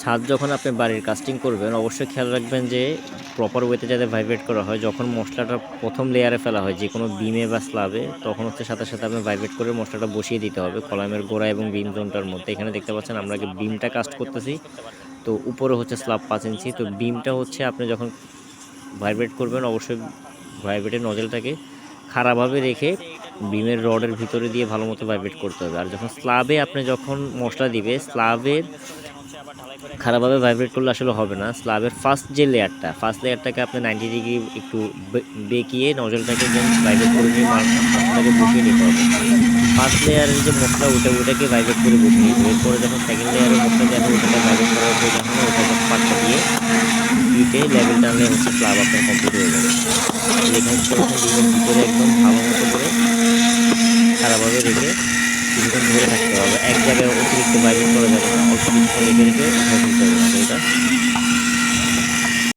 ছাদ যখন আপনি বাড়ির কাস্টিং করবেন অবশ্যই খেয়াল রাখবেন যে প্রপার ওয়েতে যাতে ভাইব্রেট করা হয়। যখন মশলাটা প্রথম লেয়ারে ফেলা হয় যে কোনো বিমে বা স্ল্যাবে, তখন হচ্ছে সাথে সাথে আপনি ভাইব্রেট করে মশলাটা বসিয়ে দিতে হবে কলামের গোড়া এবং বিম জোনটার মধ্যে। এখানে দেখতে পাচ্ছেন আমরা আগে বিমটা কাস্ট করতেছি, তো উপরে হচ্ছে স্ল্যাব 5 ইঞ্চি। তো বিমটা হচ্ছে আপনি যখন ভাইব্রেট করবেন অবশ্যই ভাইব্রেটের নজলটাকে খাড়াভাবে রেখে বিমের রডের ভিতরে দিয়ে ভালো মতো ভাইব্রেট করতে হবে। আর যখন স্ল্যাবে আপনি যখন মশলা দিবে, স্ল্যাবের খারাপভাবে ভাইব্রেট করলে আসলে হবে না। স্ল্যাবের ফার্স্ট লেয়ারটাকে আপনি 90 ডিগ্রি একটু বেঁকিয়ে নজলটাকে যেন ভাইব্রেট করে নিয়ে মশলাটাকে বসিয়ে নিতে হবে। ফার্স্ট লেয়ারের যে মশলা ওটাকে ভাইব্রেট করে বসিয়ে নিতে হবে। এরপরে যখন সেকেন্ড লেয়ারের মশলা দেওয়া হবে ওটাকে ভাইব্রেট করার প্রয়োজন হয় না, ওটাকে পাটটা দিয়ে হিটে লেভেল টানলে হচ্ছে স্ল্যাব আপনার কমপ্লিট হয়ে যাবে। যেখানে ডিমের ভিতরে একদম ভালো মতো করে খারাপভাবে রেখে কিছুক্ষণ ধরে থাকতে হবে। এক জায়গায় অতিরিক্ত ভাইব্রেট করা যাবে না, অল্প কিছুক্ষণ রেখে রেখে উঠাই দিতে হবে।